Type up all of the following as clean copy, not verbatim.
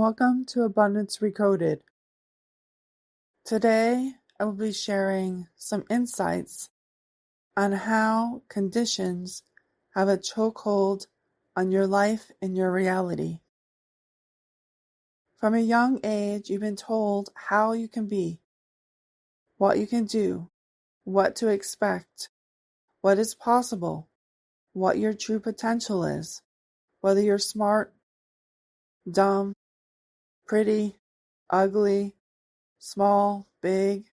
Welcome to Abundance Recoded. Today, I will be sharing some insights on how conditions have a chokehold on your life and your reality. From a young age, you've been told how you can be, what you can do, what to expect, what is possible, what your true potential is, whether you're smart, dumb, pretty, ugly, small, big,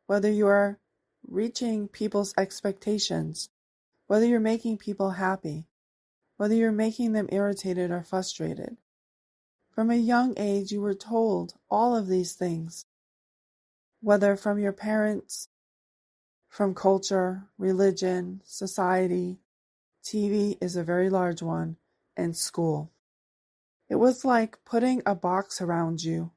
whether you are reaching people's expectations, whether you're making people happy, whether you're making them irritated or frustrated. From a young age, you were told all of these things, whether from your parents, from culture, religion, society, TV is a very large one, and school. It was like putting a box around you.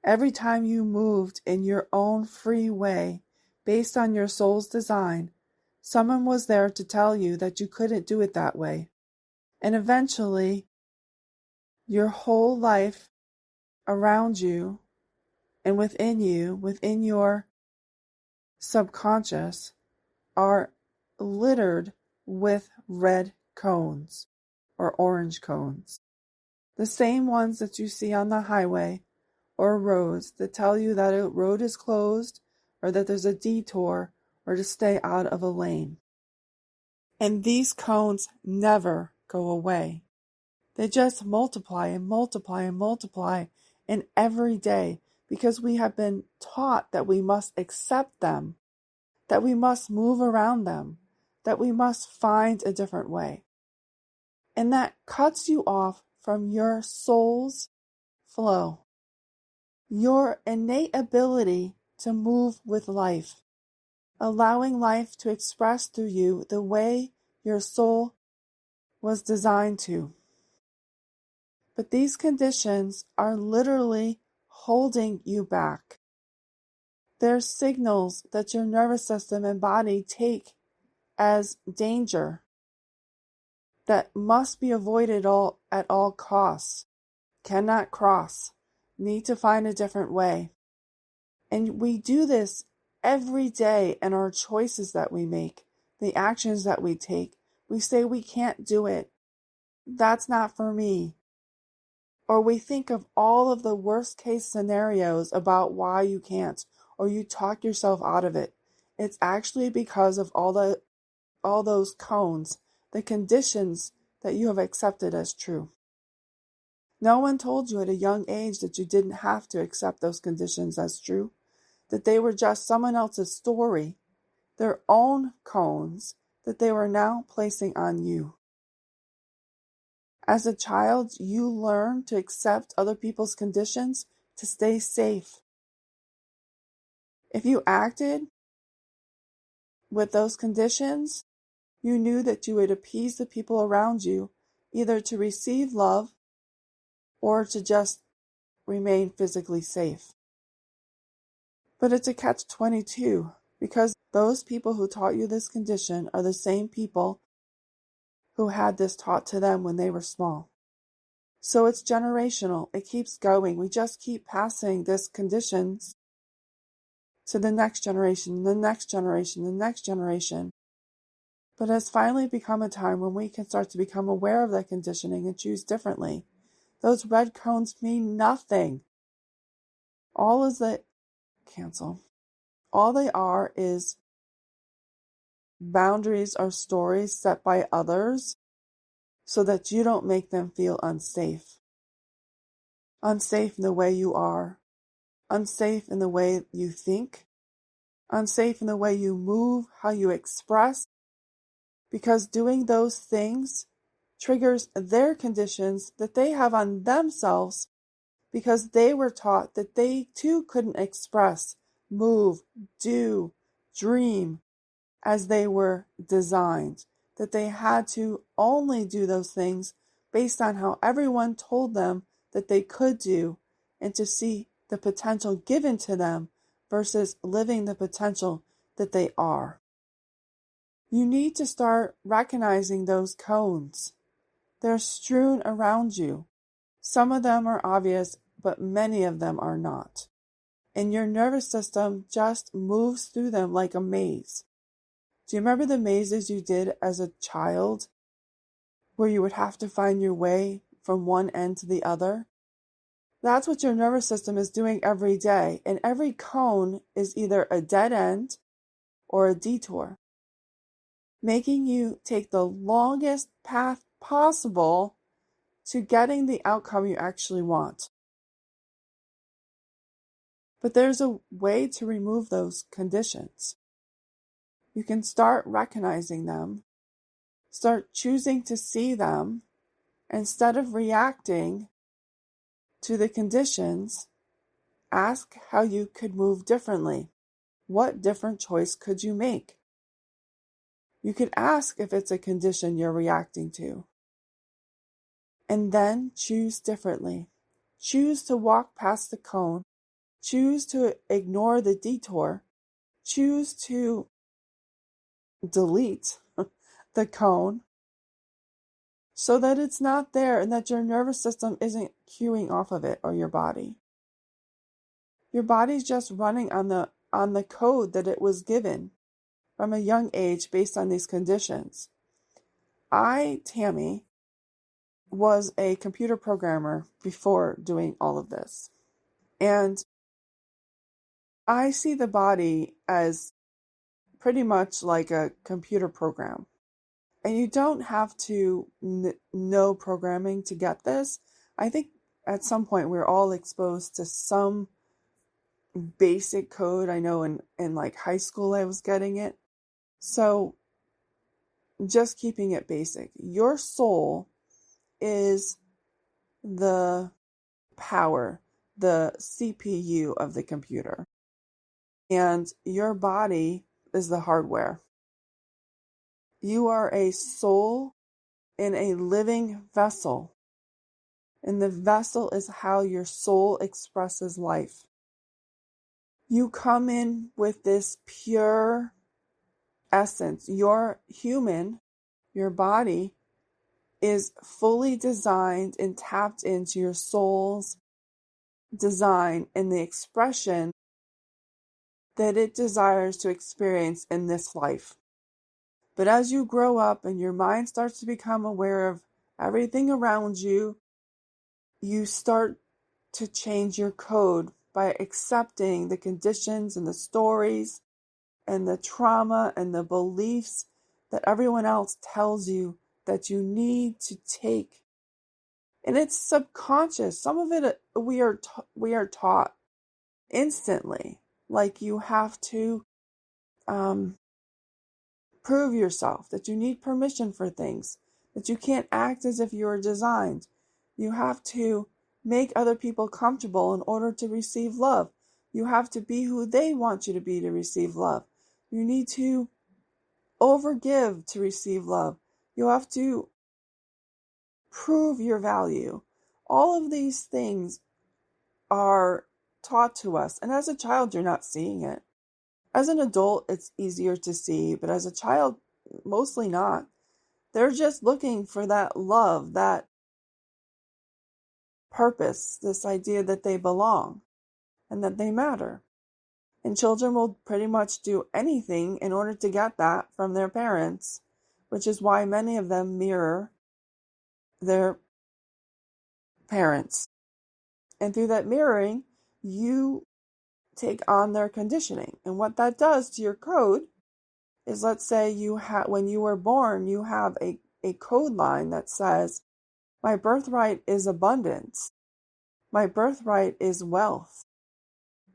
Every time you moved in your own free way, based on your soul's design, someone was there to tell you that you couldn't do it that way. And eventually, your whole life around you and within you, within your subconscious, are littered with red cones or orange cones. The same ones that you see on the highway or roads that tell you that a road is closed or that there's a detour or to stay out of a lane. And these cones never go away. They just multiply and multiply and multiply in every day because we have been taught that we must accept them, that we must move around them, that we must find a different way. And that cuts you off from your soul's flow, your innate ability to move with life, allowing life to express through you the way your soul was designed to. But these conditions are literally holding you back. They're signals that your nervous system and body take as danger that must be avoided at all costs, cannot cross, need to find a different way. And we do this every day in our choices that we make, the actions that we take. We say we can't do it. That's not for me. Or we think of all of the worst case scenarios about why you can't, or you talk yourself out of it. It's actually because of all those cones, the conditions that you have accepted as true. No one told you at a young age that you didn't have to accept those conditions as true, that they were just someone else's story, their own cones that they were now placing on you. As a child, you learn to accept other people's conditions to stay safe. If you acted with those conditions, you knew that you would appease the people around you, either to receive love or to just remain physically safe. But it's a catch-22, because those people who taught you this condition are the same people who had this taught to them when they were small. So it's generational. It keeps going. We just keep passing this conditions to the next generation, the next generation, the next generation. But it's finally become a time when we can start to become aware of that conditioning and choose differently. Those red cones mean nothing. All they are is boundaries or stories set by others so that you don't make them feel unsafe. Unsafe in the way you are. Unsafe in the way you think. Unsafe in the way you move, how you express. Because doing those things triggers their conditions that they have on themselves because they were taught that they too couldn't express, move, do, dream as they were designed, that they had to only do those things based on how everyone told them that they could do, and to see the potential given to them versus living the potential that they are. You need to start recognizing those cones. They're strewn around you. Some of them are obvious, but many of them are not. And your nervous system just moves through them like a maze. Do you remember the mazes you did as a child, where you would have to find your way from one end to the other? That's what your nervous system is doing every day, and every cone is either a dead end or a detour, making you take the longest path possible to getting the outcome you actually want. But there's a way to remove those conditions. You can start recognizing them, start choosing to see them, instead of reacting to the conditions. Ask how you could move differently. What different choice could you make? You could ask if it's a condition you're reacting to. And then choose differently. Choose to walk past the cone. Choose to ignore the detour. Choose to delete the cone so that it's not there and that your nervous system isn't cueing off of it, or your body. Your body's just running on the code that it was given from a young age based on these conditions. I, Tami, was a computer programmer before doing all of this. And I see the body as pretty much like a computer program. And you don't have to know programming to get this. I think at some point we're all exposed to some basic code. I know in like high school I was getting it. So just keeping it basic. Your soul is the power, the CPU of the computer. And your body is the hardware. You are a soul in a living vessel. And the vessel is how your soul expresses life. You come in with this pure essence. You're human. Your body is fully designed and tapped into your soul's design and the expression that it desires to experience in this life. But as you grow up and your mind starts to become aware of everything around you, you start to change your code by accepting the conditions and the stories and the trauma and the beliefs that everyone else tells you that you need to take. And it's subconscious. Some of it we are taught instantly. Like you have to prove yourself, that you need permission for things, that you can't act as if you were designed. You have to make other people comfortable in order to receive love. You have to be who they want you to be to receive love. You need to overgive to receive love. You have to prove your value. All of these things are taught to us. And as a child, you're not seeing it. As an adult, it's easier to see, but as a child, mostly not. They're just looking for that love, that purpose, this idea that they belong and that they matter. And children will pretty much do anything in order to get that from their parents, which is why many of them mirror their parents. And through that mirroring, you take on their conditioning. And what that does to your code is, let's say when you were born, you have a code line that says, my birthright is abundance. My birthright is wealth.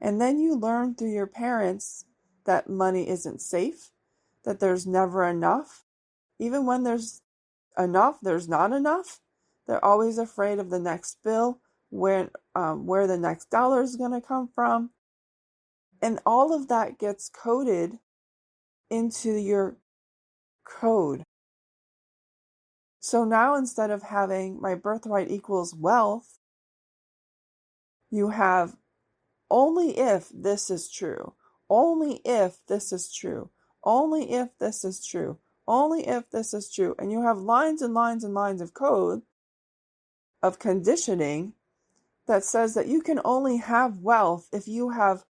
And then you learn through your parents that money isn't safe, that there's never enough. Even when there's enough, there's not enough. They're always afraid of the next bill, where the next dollar is going to come from. And all of that gets coded into your code. So now instead of having my birthright equals wealth, you have only if this is true, only if this is true, only if this is true, only if this is true. And you have lines and lines and lines of code of conditioning that says that you can only have wealth if you have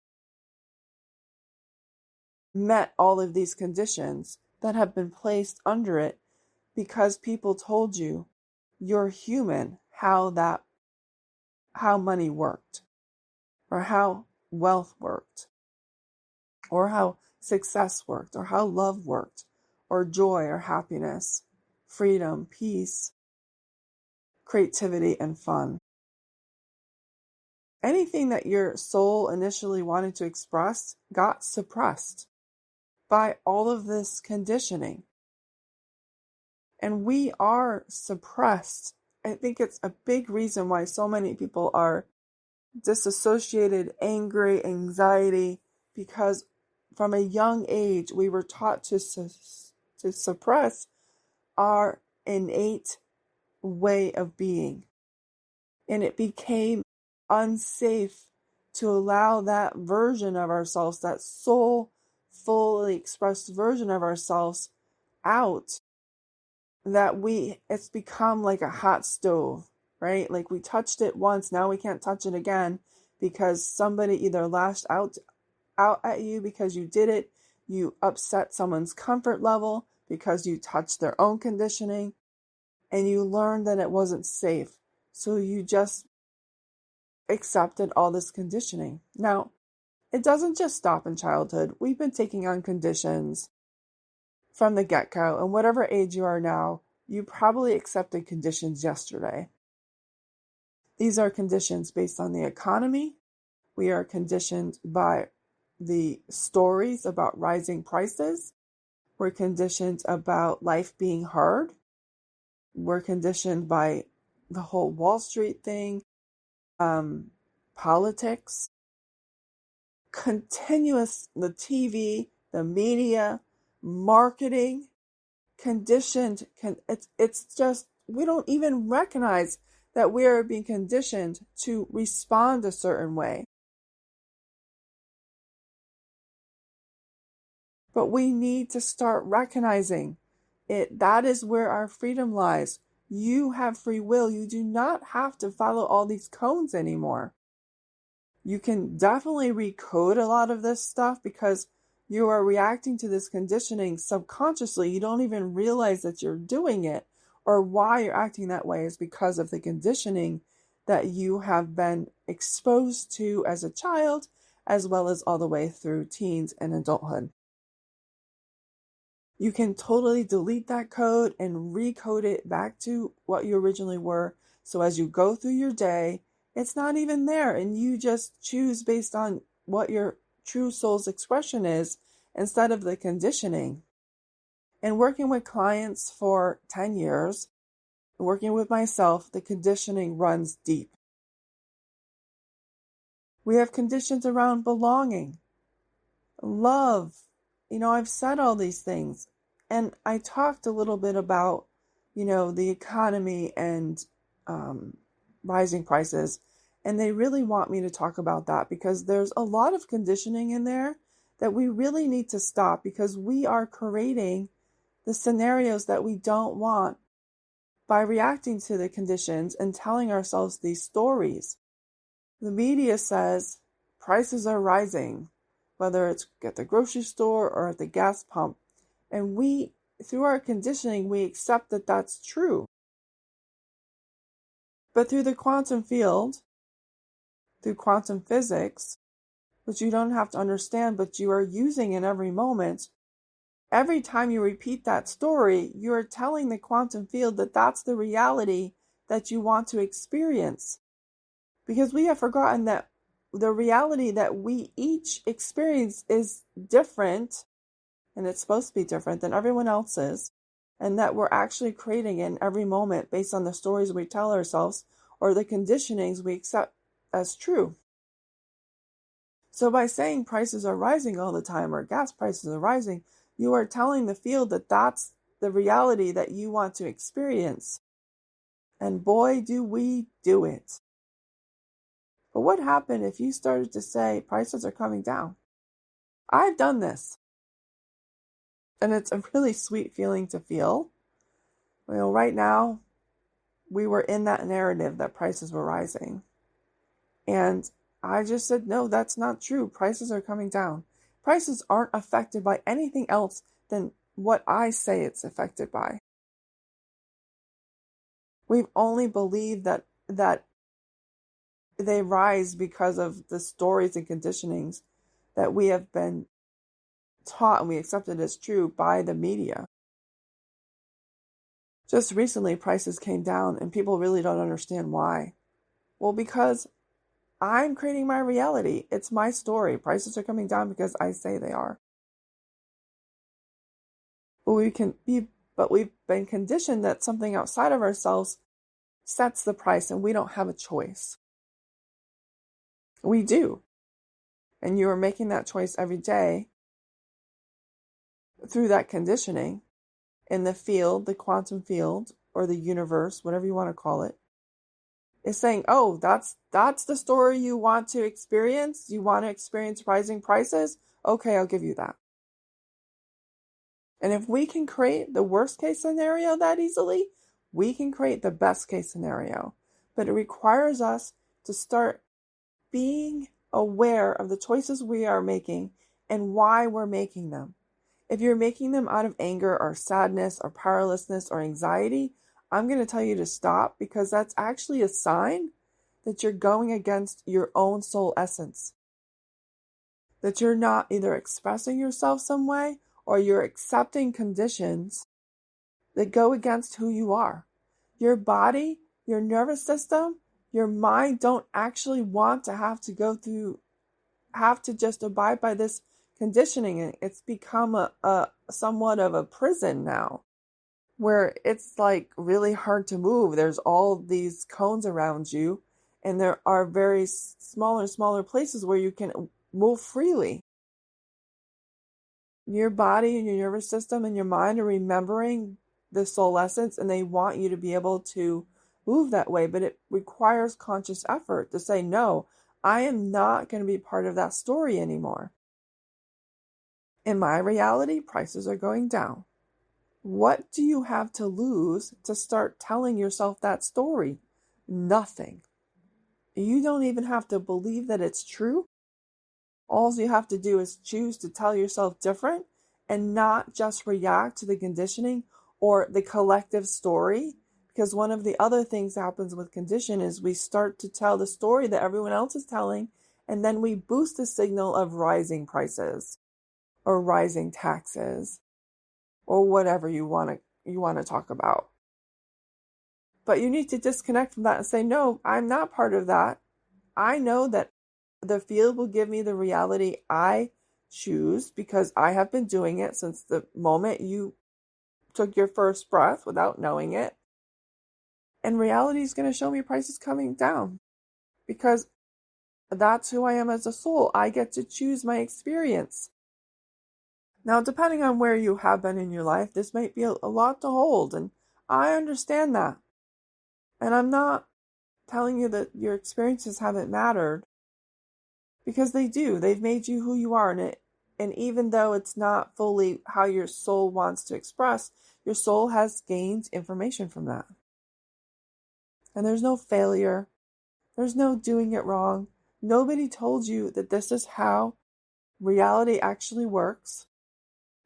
met all of these conditions that have been placed under it because people told you you're human, how money worked, or how wealth worked, or how success worked, or how love worked, or joy or happiness, freedom, peace, creativity, and fun. Anything that your soul initially wanted to express got suppressed by all of this conditioning. And we are suppressed. I think it's a big reason why so many people are disassociated, angry, anxiety, because from a young age we were taught to suppress our innate way of being. And it became unsafe to allow that version of ourselves, that soul fully expressed version of ourselves out, that it's become like a hot stove, right? Like we touched it once, now we can't touch it again because somebody either lashed out at you because you did it, you upset someone's comfort level because you touched their own conditioning, and you learned that it wasn't safe. So you just accepted all this conditioning. Now, it doesn't just stop in childhood. We've been taking on conditions from the get-go, and whatever age you are now, you probably accepted conditions yesterday. These are conditions based on the economy. We are conditioned by the stories about rising prices. We're conditioned about life being hard. We're conditioned by the whole Wall Street thing, politics, the TV, the media, marketing, conditioned. It's just, we don't even recognize that we are being conditioned to respond a certain way. But we need to start recognizing it. That is where our freedom lies. You have free will. You do not have to follow all these codes anymore. You can definitely recode a lot of this stuff because you are reacting to this conditioning subconsciously. You don't even realize that you're doing it, or why you're acting that way is because of the conditioning that you have been exposed to as a child, as well as all the way through teens and adulthood. You can totally delete that code and recode it back to what you originally were. So as you go through your day, it's not even there, and you just choose based on what your true soul's expression is instead of the conditioning. And working with clients for 10 years, working with myself, the conditioning runs deep. We have conditions around belonging, love. I've said all these things, and I talked a little bit about, the economy and rising prices, and they really want me to talk about that because there's a lot of conditioning in there that we really need to stop, because we are creating the scenarios that we don't want by reacting to the conditions and telling ourselves these stories. The media says prices are rising, whether it's at the grocery store or at the gas pump. And we, through our conditioning, we accept that that's true. But through the quantum field, through quantum physics, which you don't have to understand, but you are using in every moment, every time you repeat that story, you are telling the quantum field that that's the reality that you want to experience. Because we have forgotten that the reality that we each experience is different, and it's supposed to be different than everyone else's, and that we're actually creating it in every moment based on the stories we tell ourselves or the conditionings we accept as true. So by saying prices are rising all the time, or gas prices are rising, you are telling the field that that's the reality that you want to experience. And boy, do we do it. But what happened if you started to say prices are coming down? I've done this. And it's a really sweet feeling to feel. Right now, we were in that narrative that prices were rising. And I just said, no, that's not true. Prices are coming down. Prices aren't affected by anything else than what I say it's affected by. We've only believed that they rise because of the stories and conditionings that we have been taught and we accepted as true by the media. Just recently, prices came down and people really don't understand why. Well, because I'm creating my reality. It's my story. Prices are coming down because I say they are. But we've been conditioned that something outside of ourselves sets the price and we don't have a choice. We do. And you are making that choice every day through that conditioning in the field, the quantum field, or the universe, whatever you want to call it. Is saying, oh, that's the story you want to experience? You want to experience rising prices? Okay, I'll give you that. And if we can create the worst case scenario that easily, we can create the best case scenario. But it requires us to start being aware of the choices we are making and why we're making them. If you're making them out of anger or sadness or powerlessness or anxiety, I'm going to tell you to stop, because that's actually a sign that you're going against your own soul essence. That you're not either expressing yourself some way or you're accepting conditions that go against who you are. Your body, your nervous system, your mind don't actually want to have to just abide by this conditioning. It's become a somewhat of a prison now, where it's like really hard to move. There's all these cones around you, and there are very smaller places where you can move freely. Your body and your nervous system and your mind are remembering the soul essence, and they want you to be able to move that way, but it requires conscious effort to say, no, I am not going to be part of that story anymore. In my reality, prices are going down. What do you have to lose to start telling yourself that story? Nothing. You don't even have to believe that it's true. All you have to do is choose to tell yourself different and not just react to the conditioning or the collective story. Because one of the other things that happens with condition is we start to tell the story that everyone else is telling, and then we boost the signal of rising prices or rising taxes or whatever you want to talk about. But you need to disconnect from that and say, no, I'm not part of that. I know that the field will give me the reality I choose because I have been doing it since the moment you took your first breath without knowing it. And reality is going to show me prices coming down because that's who I am as a soul. I get to choose my experience. Now, depending on where you have been in your life, this might be a lot to hold, and I understand that. And I'm not telling you that your experiences haven't mattered, because they do. They've made you who you are, and even though it's not fully how your soul wants to express, your soul has gained information from that. And there's no failure. There's no doing it wrong. Nobody told you that this is how reality actually works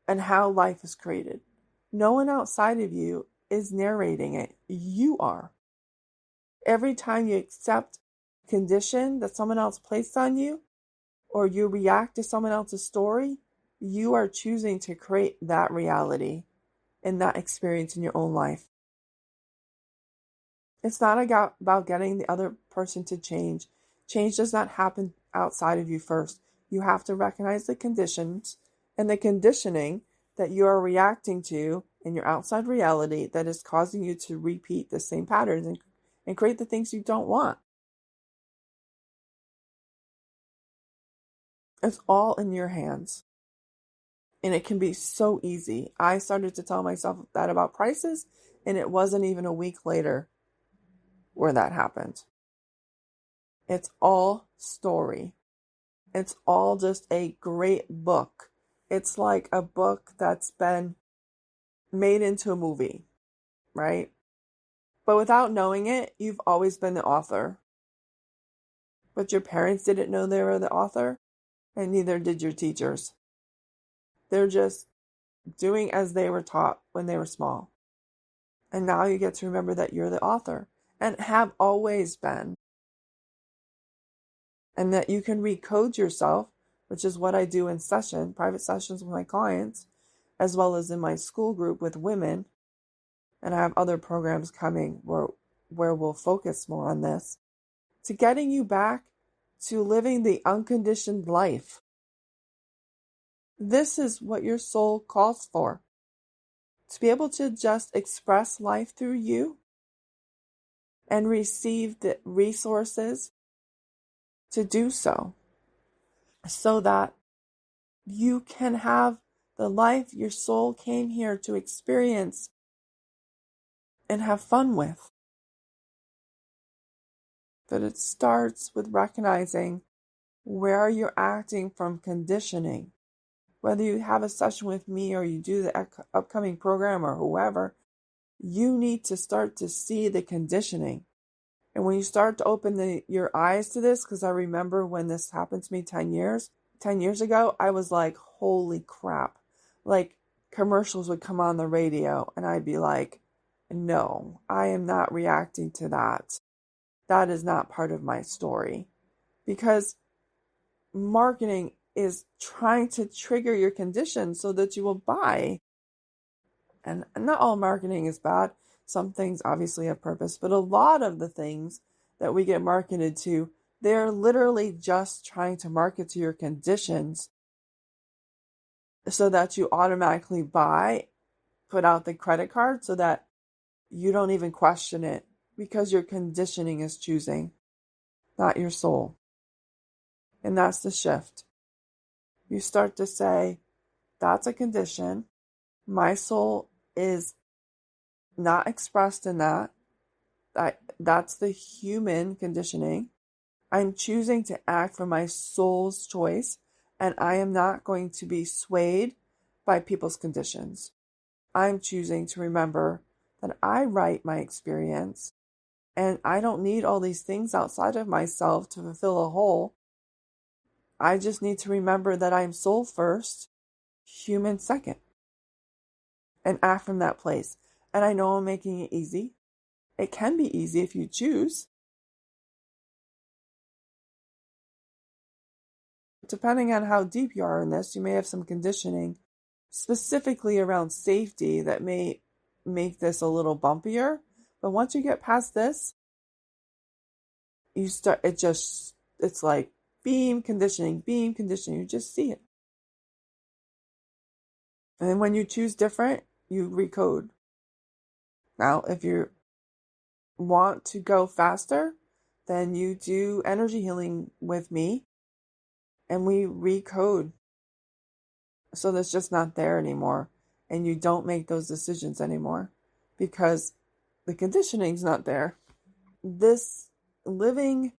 and how life is created. No one outside of you is narrating it. You are. Every time you accept condition that someone else placed on you, or you react to someone else's story, you are choosing to create that reality and that experience in your own life. It's not about getting the other person to change. Change does not happen outside of you first. You have to recognize the conditions and the conditioning that you are reacting to in your outside reality that is causing you to repeat the same patterns and create the things you don't want. It's all in your hands. And it can be so easy. I started to tell myself that about prices, and it wasn't even a week later where that happened. It's all story. It's all just a great book. It's like a book that's been made into a movie, right? But without knowing it, you've always been the author. But your parents didn't know they were the author, and neither did your teachers. They're just doing as they were taught when they were small. And now you get to remember that you're the author and have always been. And that you can recode yourself, which is what I do in private sessions with my clients, as well as in my school group with women. And I have other programs coming where we'll focus more on this, to getting you back to living the unconditioned life. This is what your soul calls for. To be able to just express life through you and receive the resources to do so that you can have the life your soul came here to experience and have fun with. But it starts with recognizing where you're acting from conditioning. Whether you have a session with me or you do the upcoming program or whoever, you need to start to see the conditioning. And when you start to open your eyes to this, because I remember when this happened to me 10 years ago, I was like, holy crap. Like, commercials would come on the radio and I'd be like, no, I am not reacting to that. That is not part of my story. Because marketing is trying to trigger your condition so that you will buy. And not all marketing is bad. Some things obviously have purpose, but a lot of the things that we get marketed to, they're literally just trying to market to your conditions so that you automatically buy, put out the credit card so that you don't even question it, because your conditioning is choosing, not your soul. And that's the shift. You start to say, that's a condition. My soul is not expressed in that. That's the human conditioning. I'm choosing to act from my soul's choice, and I am not going to be swayed by people's conditions. I'm choosing to remember that I write my experience, and I don't need all these things outside of myself to fulfill a whole. I just need to remember that I'm soul first, human second, and act from that place. And I know I'm making it easy. It can be easy if you choose. Depending on how deep you are in this, you may have some conditioning specifically around safety that may make this a little bumpier. But once you get past this, it's like beam conditioning, you just see it. And then when you choose different, you recode. Now, if you want to go faster, then you do energy healing with me and we recode. So that's just not there anymore. And you don't make those decisions anymore because the conditioning's not there. This living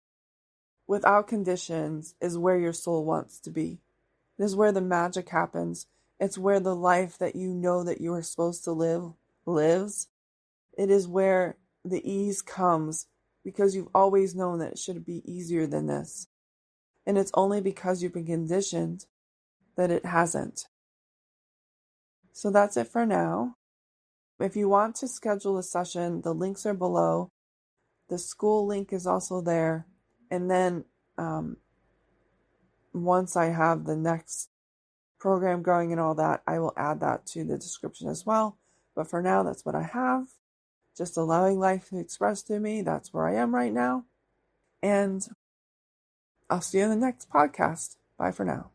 without conditions is where your soul wants to be. It is where the magic happens. It's where the life that you know that you are supposed to live lives. It is where the ease comes because you've always known that it should be easier than this. And it's only because you've been conditioned that it hasn't. So that's it for now. If you want to schedule a session, the links are below. The school link is also there. And then once I have the next program going and all that, I will add that to the description as well. But for now, that's what I have. Just allowing life to express through me. That's where I am right now. And I'll see you in the next podcast. Bye for now.